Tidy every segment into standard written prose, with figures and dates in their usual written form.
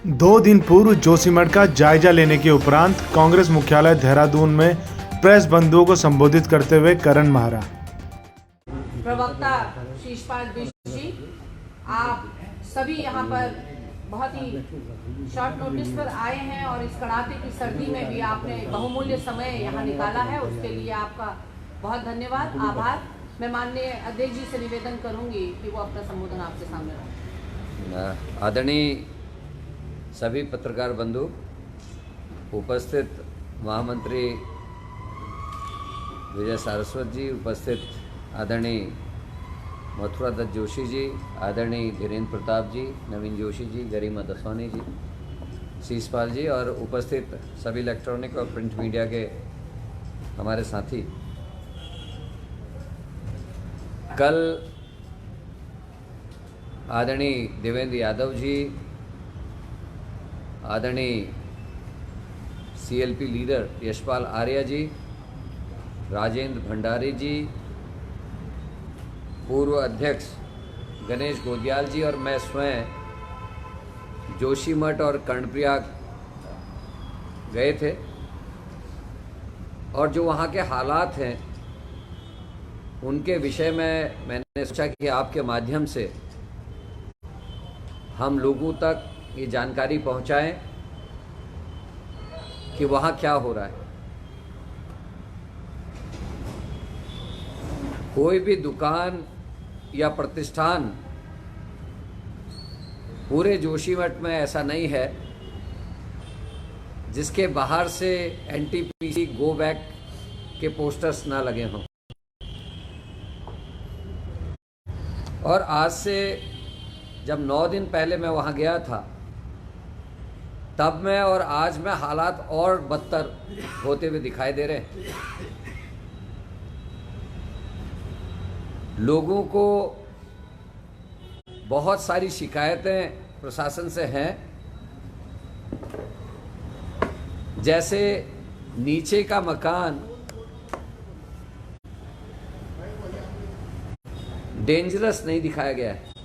2 दिन पूर्व जोशीमठ का जायजा लेने के उपरांत कांग्रेस मुख्यालय देहरादून में प्रेस बंधुओं को संबोधित करते हुए करण महारा। प्रवक्ता शीशपाल बिष्ट जी, आप सभी यहाँ पर बहुत ही शॉर्ट नोटिस पर आए हैं और इस कड़ाके की सर्दी में भी आपने बहुमूल्य समय यहाँ निकाला है, उसके लिए आपका बहुत धन्यवाद, आभार। मैं माननीय अध्यक्ष जी से निवेदन करूंगी कि वो अपना संबोधन आपके सामने रखें। आदरणीय सभी पत्रकार बंधु, उपस्थित महामंत्री विजय सारस्वत जी, उपस्थित आदरणीय मथुरा दत्त जोशी जी, आदरणीय धीरेन्द्र प्रताप जी, नवीन जोशी जी, गरिमा दसवानी जी, शीशपाल जी और उपस्थित सभी इलेक्ट्रॉनिक और प्रिंट मीडिया के हमारे साथी। कल आदरणीय देवेंद्र यादव जी, आदरणीय सीएलपी लीडर यशपाल आर्या जी, राजेंद्र भंडारी जी, पूर्व अध्यक्ष गणेश गोदियाल जी और मैं स्वयं जोशीमठ और कर्णप्रयाग गए थे और जो वहाँ के हालात हैं उनके विषय में मैंने सोचा कि आपके माध्यम से हम लोगों तक ये जानकारी पहुंचाएं कि वहाँ क्या हो रहा है। कोई भी दुकान या प्रतिष्ठान पूरे जोशीमठ में ऐसा नहीं है जिसके बाहर से एनटीपीसी गो बैक के पोस्टर्स ना लगे हों। और आज से जब 9 दिन पहले मैं वहाँ गया था तब में और आज में हालात और बदतर होते हुए दिखाई दे रहे हैं। लोगों को बहुत सारी शिकायतें प्रशासन से हैं, जैसे नीचे का मकान डेंजरस नहीं दिखाया गया है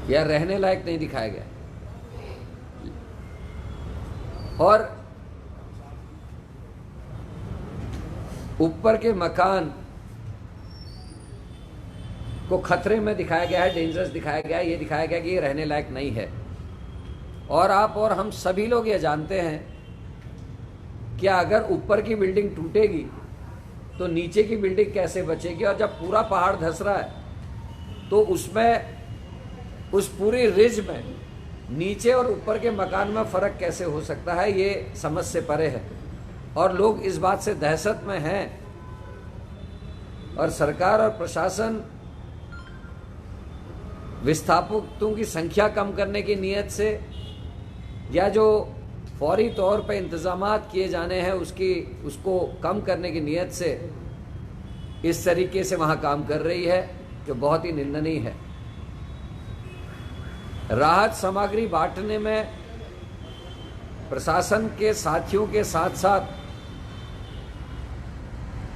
या रहने लायक नहीं दिखाया गया है, और ऊपर के मकान को खतरे में दिखाया गया है, डेंजरस दिखाया गया है, ये दिखाया गया कि ये रहने लायक नहीं है। और आप और हम सभी लोग ये जानते हैं कि अगर ऊपर की बिल्डिंग टूटेगी तो नीचे की बिल्डिंग कैसे बचेगी, और जब पूरा पहाड़ धंस रहा है तो उसमें उस पूरी रिज में नीचे और ऊपर के मकान में फर्क कैसे हो सकता है, ये समझ से परे है। और लोग इस बात से दहशत में हैं और सरकार और प्रशासन विस्थापितों की संख्या कम करने की नीयत से या जो फौरी तौर पे इंतजामात किए जाने हैं उसको कम करने की नीयत से इस तरीके से वहाँ काम कर रही है, जो बहुत ही निंदनीय है। राहत सामग्री बांटने में प्रशासन के साथियों के साथ साथ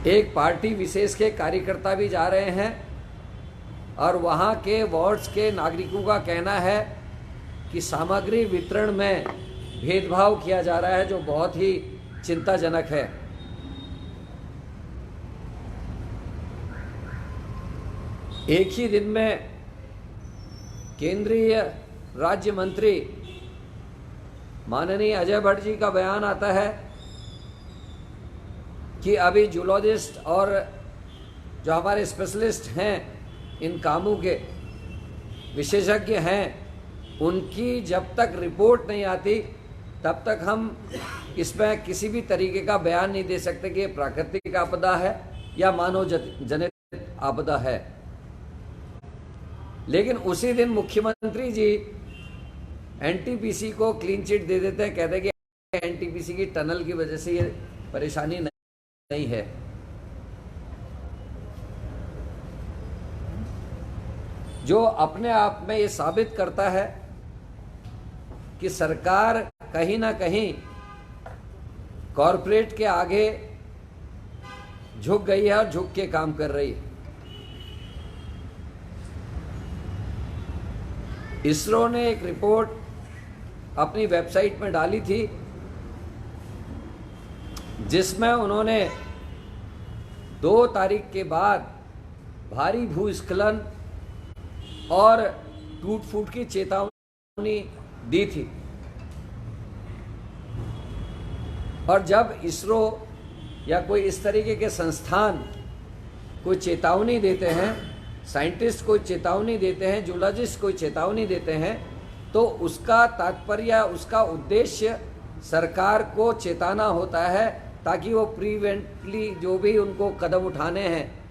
एक पार्टी विशेष के कार्यकर्ता भी जा रहे हैं और वहाँ के वार्ड्स के नागरिकों का कहना है कि सामग्री वितरण में भेदभाव किया जा रहा है, जो बहुत ही चिंताजनक है। एक ही दिन में केंद्रीय राज्य मंत्री माननीय अजय भट्ट जी का बयान आता है कि अभी जूलॉजिस्ट और जो हमारे स्पेशलिस्ट हैं, इन कामों के विशेषज्ञ हैं, उनकी जब तक रिपोर्ट नहीं आती तब तक हम इसमें किसी भी तरीके का बयान नहीं दे सकते कि ये प्राकृतिक आपदा है या मानव जनित आपदा है। लेकिन उसी दिन मुख्यमंत्री जी एनटीपीसी को क्लीन चिट दे देते हैं, कहते हैं कि एनटीपीसी की टनल की वजह से ये परेशानी नहीं है। जो अपने आप में ये साबित करता है कि सरकार कहीं ना कहीं कॉरपोरेट के आगे झुक गई है और झुक के काम कर रही है। इसरो ने एक रिपोर्ट अपनी वेबसाइट में डाली थी जिसमें उन्होंने 2 तारीख के बाद भारी भूस्खलन और टूट फूट की चेतावनी दी थी। और जब इसरो या कोई इस तरीके के संस्थान कोई चेतावनी देते हैं, साइंटिस्ट कोई चेतावनी देते हैं, जूलॉजिस्ट कोई चेतावनी देते हैं, तो उसका तात्पर्य, उसका उद्देश्य सरकार को चेताना होता है ताकि वो प्रिवेंटली जो भी उनको कदम उठाने हैं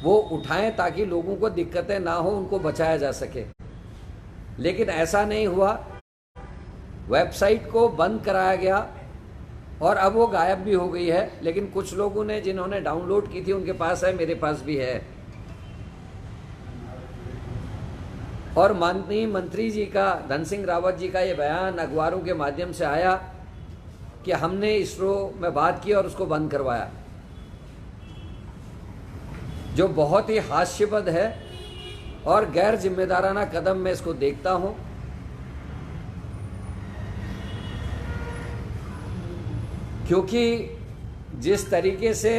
वो उठाएं ताकि लोगों को दिक्कतें ना हो, उनको बचाया जा सके। लेकिन ऐसा नहीं हुआ, वेबसाइट को बंद कराया गया और अब वो गायब भी हो गई है। लेकिन कुछ लोगों ने जिन्होंने डाउनलोड की थी उनके पास है, मेरे पास भी है। और माननीय मंत्री जी का, धन सिंह रावत जी का ये बयान अखबारों के माध्यम से आया कि हमने इसरो में बात की और उसको बंद करवाया, जो बहुत ही हास्यास्पद है और गैर जिम्मेदाराना कदम मैं इसको देखता हूं। क्योंकि जिस तरीके से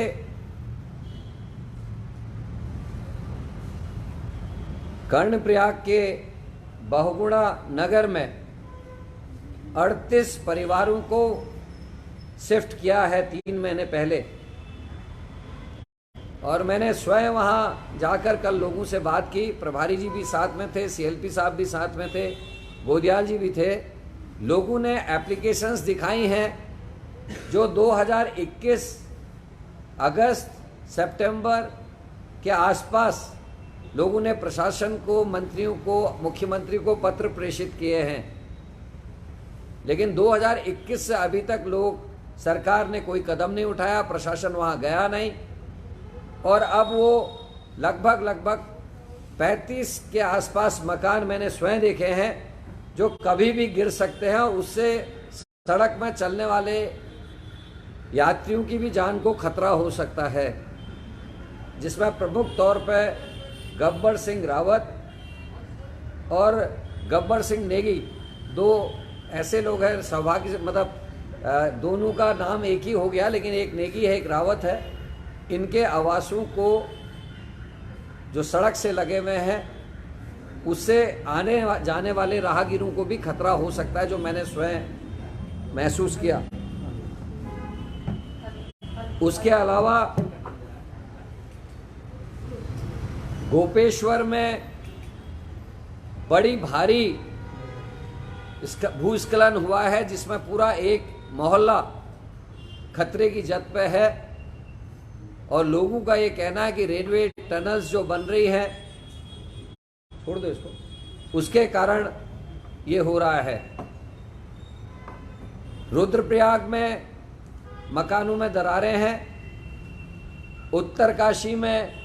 कर्णप्रयाग के बहुगुणा नगर में 38 परिवारों को शिफ्ट किया है 3 महीने पहले, और मैंने स्वयं वहां जाकर कल लोगों से बात की। प्रभारी जी भी साथ में थे, सीएलपी साहब भी साथ में थे, गोदियाल जी भी थे। लोगों ने एप्लीकेशंस दिखाई हैं जो 2021 अगस्त सितंबर के आसपास लोगों ने प्रशासन को, मंत्रियों को, मुख्यमंत्री को पत्र प्रेषित किए हैं। लेकिन 2021 से अभी तक सरकार ने कोई कदम नहीं उठाया, प्रशासन वहां गया नहीं। और अब वो लगभग 35 के आसपास मकान मैंने स्वयं देखे हैं जो कभी भी गिर सकते हैं, और उससे सड़क में चलने वाले यात्रियों की भी जान को खतरा हो सकता है। जिसमें प्रमुख तौर पर गब्बर सिंह रावत और गब्बर सिंह नेगी, 2 ऐसे लोग हैं। सौभाग्य से मतलब दोनों का नाम एक ही हो गया, लेकिन एक नेगी है, एक रावत है। इनके आवासों को जो सड़क से लगे हुए हैं उससे आने जाने वाले राहगीरों को भी खतरा हो सकता है, जो मैंने स्वयं महसूस किया। उसके अलावा गोपेश्वर में बड़ी भारी भूस्खलन हुआ है, जिसमें पूरा एक मोहल्ला खतरे की जद पे है। और लोगों का ये कहना है कि रेलवे टनल्स जो बन रही है, छोड़ दो इसको, उसके कारण ये हो रहा है। रुद्रप्रयाग में मकानों में दरारें हैं, उत्तरकाशी में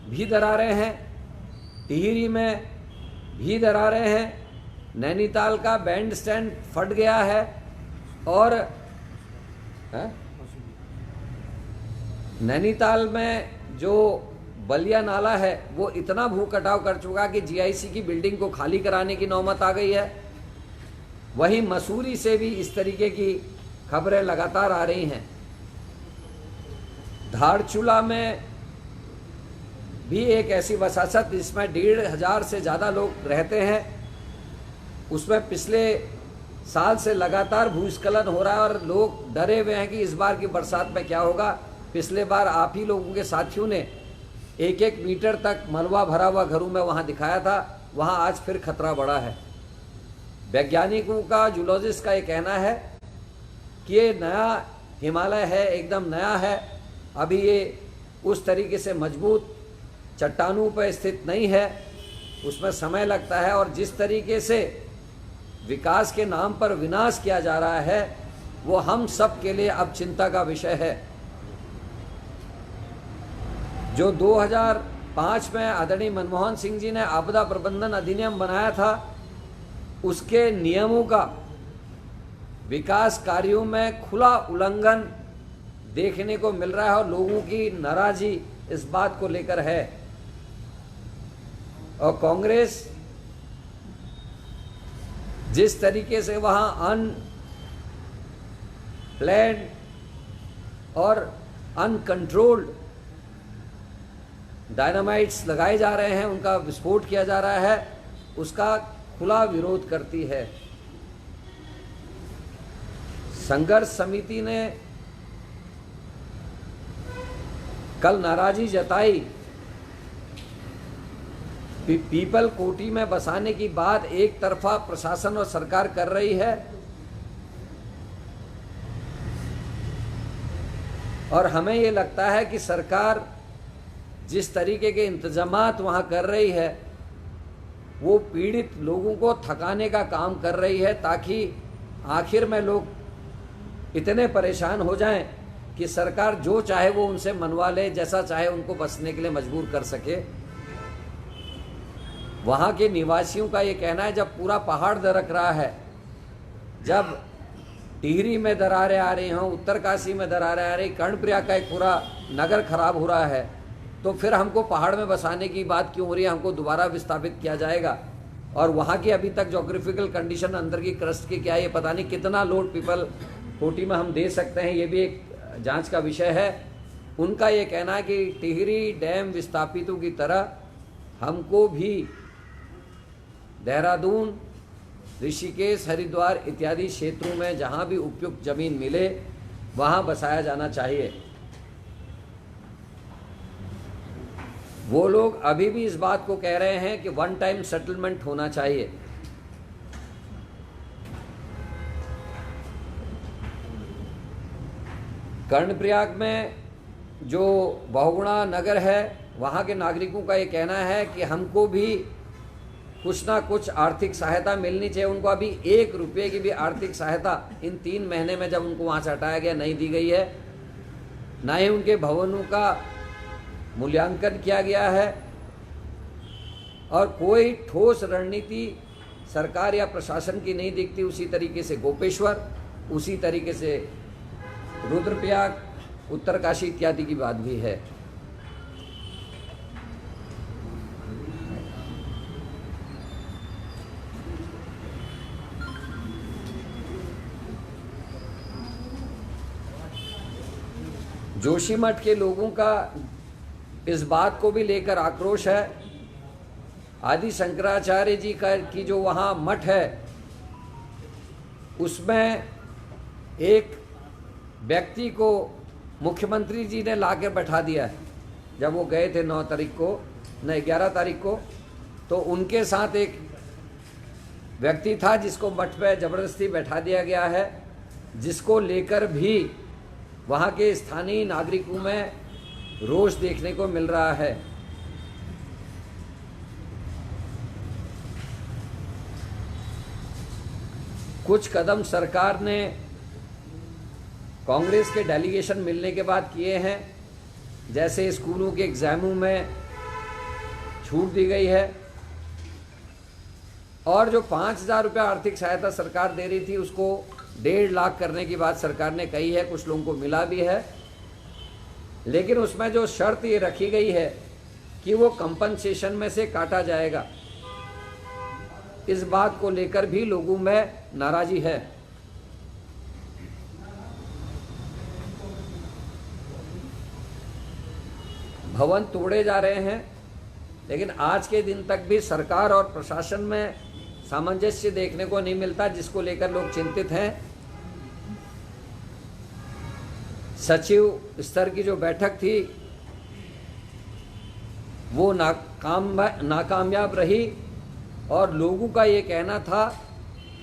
भी दरारें हैं, टिहरी में भी दरारें हैं, नैनीताल का बैंड स्टैंड फट गया है, और नैनीताल में जो बलिया नाला है वो इतना भू कटाव कर चुका कि जीआईसी की बिल्डिंग को खाली कराने की नौबत आ गई है। वहीं मसूरी से भी इस तरीके की खबरें लगातार आ रही हैं। धारचूला में भी एक ऐसी वसाहत जिसमें 1,500 से ज़्यादा लोग रहते हैं, उसमें पिछले साल से लगातार भूस्खलन हो रहा है और लोग डरे हुए हैं कि इस बार की बरसात में क्या होगा। पिछले बार आप ही लोगों के साथियों ने 1-1 मीटर तक मलबा भरा हुआ घरों में वहाँ दिखाया था, वहाँ आज फिर खतरा बढ़ा है। वैज्ञानिकों का, जूलॉजिस्ट का ये कहना है कि ये नया हिमालय है, एकदम नया है, अभी ये उस तरीके से मजबूत चट्टानों पर स्थित नहीं है, उसमें समय लगता है। और जिस तरीके से विकास के नाम पर विनाश किया जा रहा है वो हम सब के लिए अब चिंता का विषय है। जो 2005 में आदरणीय मनमोहन सिंह जी ने आपदा प्रबंधन अधिनियम बनाया था, उसके नियमों का विकास कार्यों में खुला उल्लंघन देखने को मिल रहा है और लोगों की नाराजगी इस बात को लेकर है। और कांग्रेस जिस तरीके से वहाँ अनप्लैन्ड और अनकंट्रोल्ड डायनामाइट्स लगाए जा रहे हैं, उनका विस्फोट किया जा रहा है, उसका खुला विरोध करती है। संघर्ष समिति ने कल नाराजी जताई। पीपल कोठी में बसाने की बात एक तरफा प्रशासन और सरकार कर रही है और हमें ये लगता है कि सरकार जिस तरीके के इंतजामात वहाँ कर रही है वो पीड़ित लोगों को थकाने का काम कर रही है, ताकि आखिर में लोग इतने परेशान हो जाएं कि सरकार जो चाहे वो उनसे मनवा ले, जैसा चाहे उनको बसने के लिए मजबूर कर सके। वहाँ के निवासियों का ये कहना है, जब पूरा पहाड़ दरक रहा है, जब टिहरी में दरारें आ रही हों, उत्तरकाशी में दरारें आ रही, कर्णप्रयाग का एक पूरा नगर खराब हो रहा है, तो फिर हमको पहाड़ में बसाने की बात क्यों हो रही है? हमको दोबारा विस्थापित किया जाएगा। और वहाँ की अभी तक जोग्राफिकल कंडीशन अंदर की क्रस्ट की क्या है, ये पता नहीं। कितना लोड पीपल कोठी में हम दे सकते हैं, ये भी एक जांच का विषय है। उनका ये कहना है कि टिहरी डैम विस्थापितों की तरह हमको भी देहरादून, ऋषिकेश, हरिद्वार इत्यादि क्षेत्रों में जहाँ भी उपयुक्त जमीन मिले वहाँ बसाया जाना चाहिए। वो लोग अभी भी इस बात को कह रहे हैं कि वन टाइम सेटलमेंट होना चाहिए। कर्णप्रयाग में जो बहुगुणा नगर है, वहाँ के नागरिकों का ये कहना है कि हमको भी कुछ ना कुछ आर्थिक सहायता मिलनी चाहिए। उनको अभी 1 रुपये की भी आर्थिक सहायता इन 3 महीने में जब उनको वहाँ से हटाया गया नहीं दी गई है। ना ही उनके भवनों का मूल्यांकन किया गया है और कोई ठोस रणनीति सरकार या प्रशासन की नहीं दिखती। उसी तरीके से गोपेश्वर, उसी तरीके से रुद्रप्रयाग, उत्तरकाशी इत्यादि की बात भी है। जोशीमठ के लोगों का इस बात को भी लेकर आक्रोश है। आदि शंकराचार्य जी की जो वहाँ मठ है, उसमें एक व्यक्ति को मुख्यमंत्री जी ने ला के बैठा दिया है। जब वो गए थे 9 तारीख को, नहीं 11 तारीख को, तो उनके साथ एक व्यक्ति था जिसको मठ पे जबरदस्ती बैठा दिया गया है, जिसको लेकर भी वहाँ के स्थानीय नागरिकों में रोष देखने को मिल रहा है। कुछ कदम सरकार ने कांग्रेस के डेलीगेशन मिलने के बाद किए हैं, जैसे स्कूलों के एग्जामों में छूट दी गई है और जो 5,000 रुपये आर्थिक सहायता सरकार दे रही थी उसको 1.5 लाख करने की बात सरकार ने कही है। कुछ लोगों को मिला भी है, लेकिन उसमें जो शर्त ये रखी गई है कि वो कंपनसेशन में से काटा जाएगा। इस बात को लेकर भी लोगों में नाराजी है। भवन तोड़े जा रहे हैं, लेकिन आज के दिन तक भी सरकार और प्रशासन में सामंजस्य देखने को नहीं मिलता, जिसको लेकर लोग चिंतित हैं। सचिव स्तर की जो बैठक थी वो नाकामयाब रही और लोगों का ये कहना था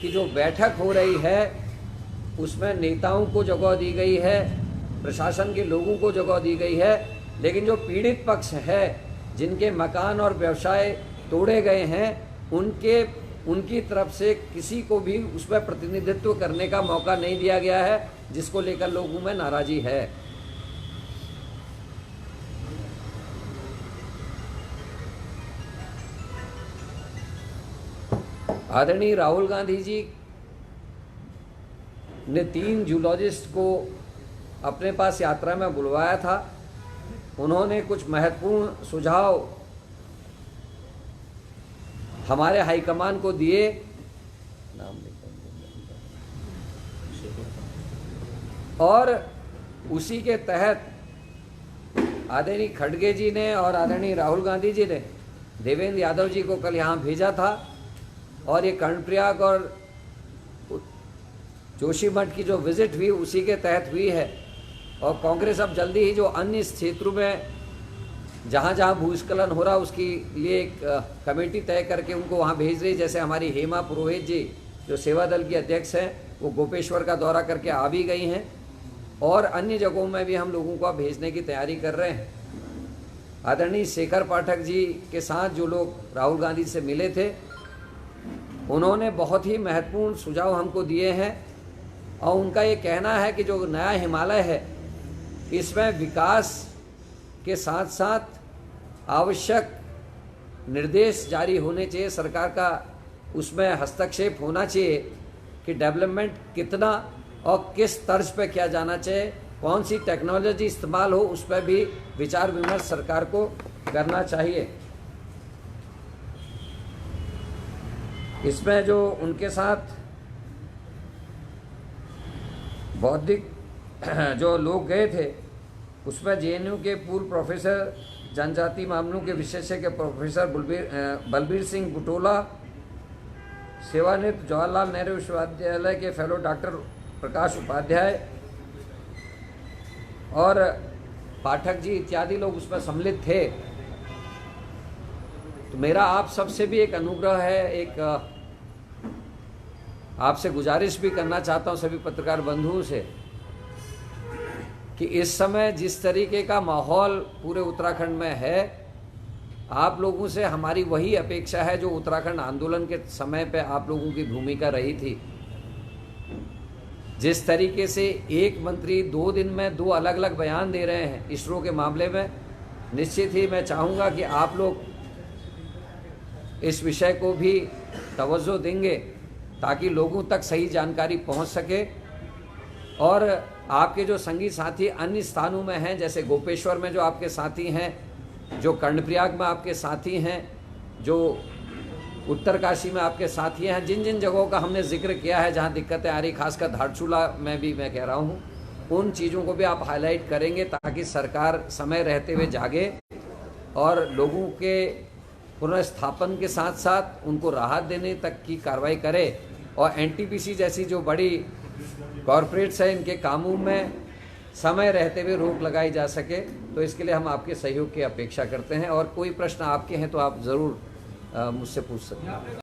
कि जो बैठक हो रही है उसमें नेताओं को जगह दी गई है, प्रशासन के लोगों को जगह दी गई है, लेकिन जो पीड़ित पक्ष है, जिनके मकान और व्यवसाय तोड़े गए हैं, उनकी तरफ से किसी को भी उसमें प्रतिनिधित्व करने का मौका नहीं दिया गया है, जिसको लेकर लोगों में नाराजी है। आदरणीय राहुल गांधी जी ने 3 जूलॉजिस्ट को अपने पास यात्रा में बुलवाया था। उन्होंने कुछ महत्वपूर्ण सुझाव हमारे हाईकमान को दिए, नाम लिखा। और उसी के तहत आदरणीय खड़गे जी ने और आदरणीय राहुल गांधी जी ने देवेंद्र यादव जी को कल यहाँ भेजा था, और ये कर्णप्रयाग और जोशीमठ की जो विजिट हुई उसी के तहत हुई है। और कांग्रेस अब जल्दी ही जो अन्य क्षेत्रों में जहाँ जहाँ भूस्खलन हो रहा उसकी लिए एक कमेटी तय करके उनको वहाँ भेज रही। जैसे हमारी हेमा पुरोहित जी जो सेवा दल की अध्यक्ष हैं, वो गोपेश्वर का दौरा करके आ भी गई हैं, और अन्य जगहों में भी हम लोगों को भेजने की तैयारी कर रहे हैं। आदरणीय शेखर पाठक जी के साथ जो लोग राहुल गांधी से मिले थे, उन्होंने बहुत ही महत्वपूर्ण सुझाव हमको दिए हैं, और उनका ये कहना है कि जो नया हिमालय है इसमें विकास के साथ साथ आवश्यक निर्देश जारी होने चाहिए, सरकार का उसमें हस्तक्षेप होना चाहिए कि डेवलपमेंट कितना और किस तर्ज पे किया जाना चाहिए, कौन सी टेक्नोलॉजी इस्तेमाल हो, उस पर भी विचार विमर्श सरकार को करना चाहिए। इसमें जो उनके साथ बौद्धिक जो लोग गए थे उसमें जेएनयू के पूर्व प्रोफेसर जनजाति मामलों के विशेषज्ञ प्रोफेसर बलबीर सिंह बुटोला, सेवानिवृत्त जवाहरलाल नेहरू विश्वविद्यालय के फेलो डॉक्टर प्रकाश उपाध्याय और पाठक जी इत्यादि लोग उसमें सम्मिलित थे। तो मेरा आप सबसे भी एक अनुग्रह है, एक आपसे गुजारिश भी करना चाहता हूं सभी पत्रकार बंधुओं से कि इस समय जिस तरीके का माहौल पूरे उत्तराखंड में है, आप लोगों से हमारी वही अपेक्षा है जो उत्तराखंड आंदोलन के समय पे आप लोगों की भूमिका रही थी। जिस तरीके से एक मंत्री 2 दिन में 2 अलग अलग बयान दे रहे हैं इसरो के मामले में, निश्चित ही मैं चाहूँगा कि आप लोग इस विषय को भी तवज्जो देंगे ताकि लोगों तक सही जानकारी पहुंच सके। और आपके जो संगी साथी अन्य स्थानों में हैं, जैसे गोपेश्वर में जो आपके साथी हैं, जो कर्णप्रयाग में आपके साथी हैं, जो उत्तरकाशी में आपके साथी हैं, जिन जिन जगहों का हमने जिक्र किया है जहां दिक्कतें आ रही, खासकर धारचूला में भी मैं कह रहा हूं, उन चीज़ों को भी आप हाईलाइट करेंगे ताकि सरकार समय रहते हुए जागे और लोगों के पुनर्स्थापन के साथ साथ उनको राहत देने तक की कार्रवाई करे। और एनटीपीसी जैसी जो बड़ी कॉरपोरेट्स हैं, इनके कामों में समय रहते हुए रोक लगाई जा सके, तो इसके लिए हम आपके सहयोग की अपेक्षा करते हैं। और कोई प्रश्न आपके हैं तो आप ज़रूर मुझसे पूछ सकते हैं।